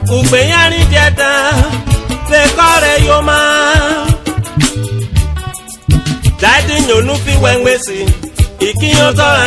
Ugbeyanme dieta le kore yoma Dadi nyonu fi wengwesi ikiyo tora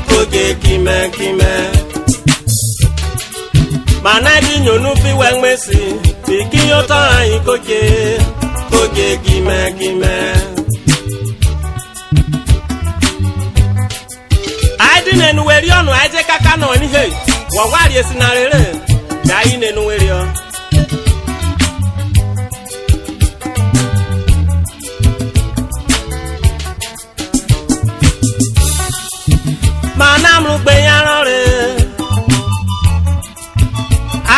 koje kime Manadi nyonu fi wengwesi ikiyo tora koje kime Adi nenu werionu aje kaka no ni he wawari esinarere dai nenu werio Manamru gbeyanre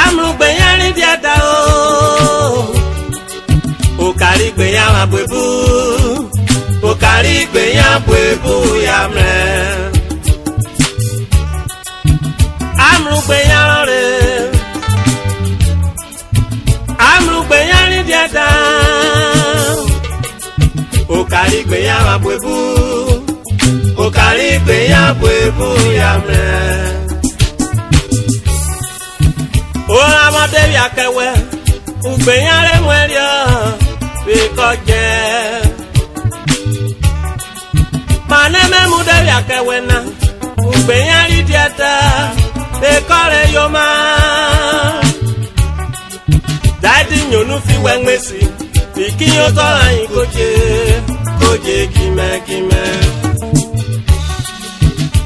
amru gbeyanri diada o kari gbeyan abebu o kari gbeyan abebu yamre amru gbeyanri diada o kari gbeyan abebu o kari gbeyan abebu yamre Ora modeli akewe Ugbeyanre mwerio bikoje Maneme modeli akewe na Ugbeyanri dieta bekore yoma Dadi nyonu fi wengmesi Bikiyo tola yin koje kime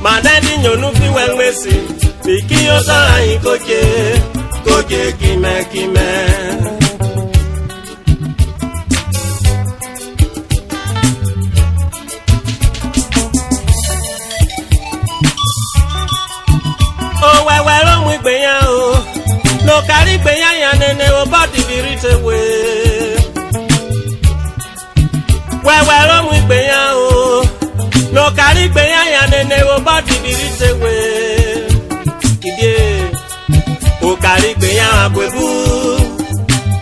Madadi nyonu fi wengmesi Bikiyo tola yin koje kime O wewe lo mu Ugbeyan o lo kari Ugbeyan yan nene o body bi rite we bwebu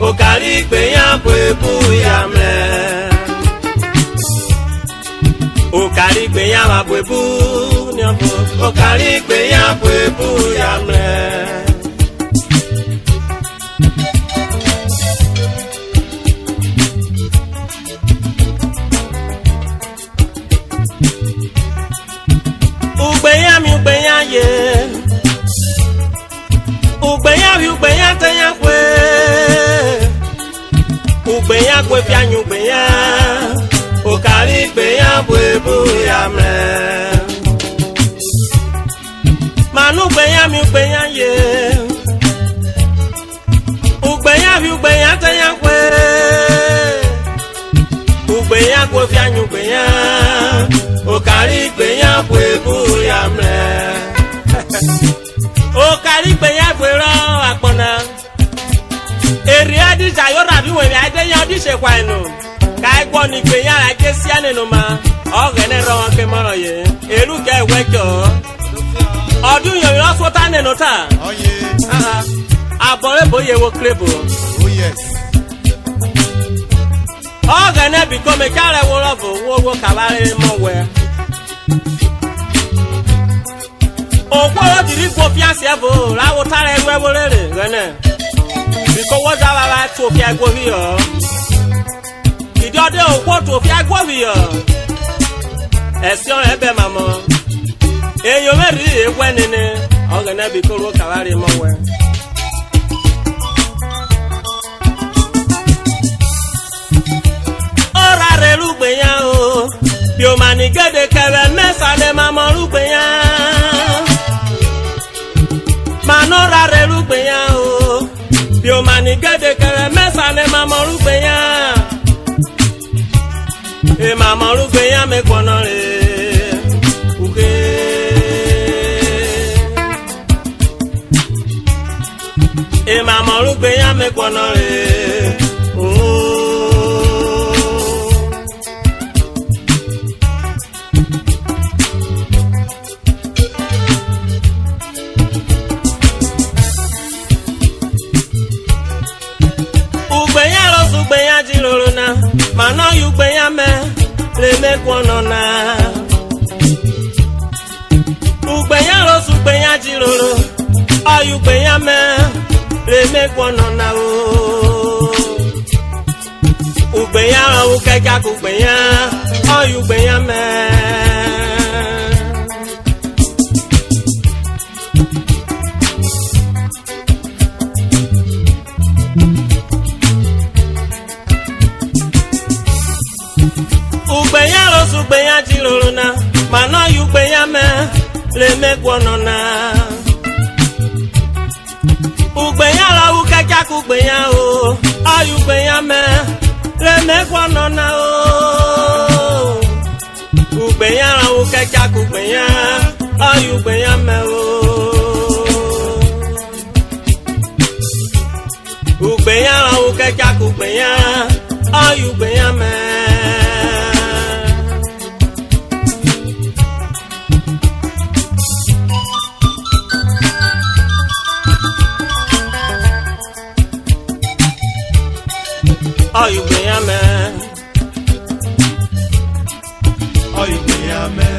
okari Ugbeyan bwebu yamle okari Ugbeyan bwebu nyambo okari Ugbeyan bwebu yamle Ugbeyan ye Ugbeyan teyan kwe Ugbeyan kwe fianyu Ugbeyan okari Ugbeyan bwebu yamle manu Ugbeyan ye Ugbeyan teyan kwe Ugbeyan kwe fianyu Ugbeyan okari Ugbeyan bwebu yamle okari Ugbeyan bwero akpona eri adija yora bi we ade yan di se kwa enu kai gbo ni Ugbeyan la ke si anenu ma ogene ro won ke moro ye eru ke wejo odun yo yo so ta nenu ta oye abore boye wo klebo oh yes ogene bi ko me kare wo rovo wo kabare mo we okworo diri gbo fiase ebo lawo tare ewe wo rere gene biko wo da baba to fi agbo hi o idi ode okwo to fi agbo hi o esion ebe mamo eyo meri ewe nene ogene biko ro kabare mo we ora re Ugbeyan o bi o mani gede kere mesa le mamo Ugbeyan manora re Ugbeyan o bi o mani gede kere mesa le mamo Ugbeyan e mamo Ugbeyan me kono re uge e mamo Ugbeyan me kono re Ugbeyan jiroro na mana Ugbeyanme le mekwono na Ugbeyan jiroro Ugbeyanme le mekwono na o Ugbeyan o keka Ugbeyan Ugbeyanme Ugbeyan jiroro na mana Ugbeyanme le mekwono na Ugbeyan la ukeka Ugbeyan o Ugbeyanme le mekwono na o Ugbeyan la ukeka Ugbeyan Ugbeyanme o Ugbeyan la ukeka Ugbeyan Ugbeyanme Ugbeyanme Ugbeyanme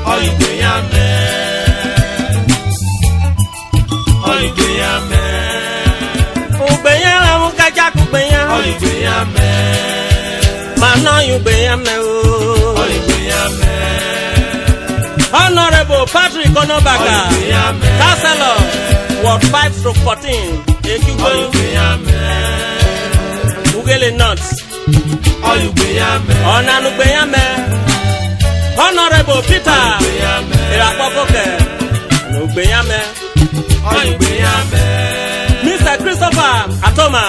Ugbeyanme Ugbeyanme Ugbeyan la mu kaja Ugbeyan Ugbeyanme mana Ugbeyanme o Ugbeyanme Honorable Patrick Onobaka Councillor Ward 5/14 Ugbeyanme Ugele North Ugbeyanme Ugbeyanme Honorable Peter Irapopoke Ugbeyanme Ugbeyanme Mr. Christopher Atoma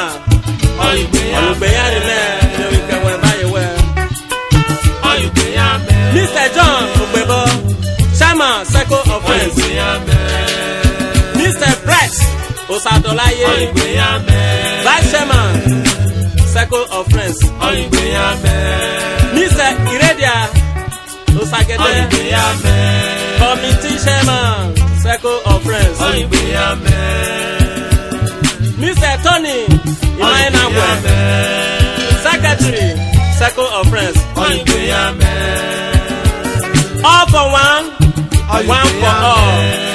Ugbeyanme Mr. John Ugbebo Chairman Circle of Friends Mr. Brett Osadolaye Vice Chairman Circle of Friends Mr. Iradia Osagede Committee Chairman Circle of Friends Tony Imainabwe, Secretary, Circle of Friends. All for one for all.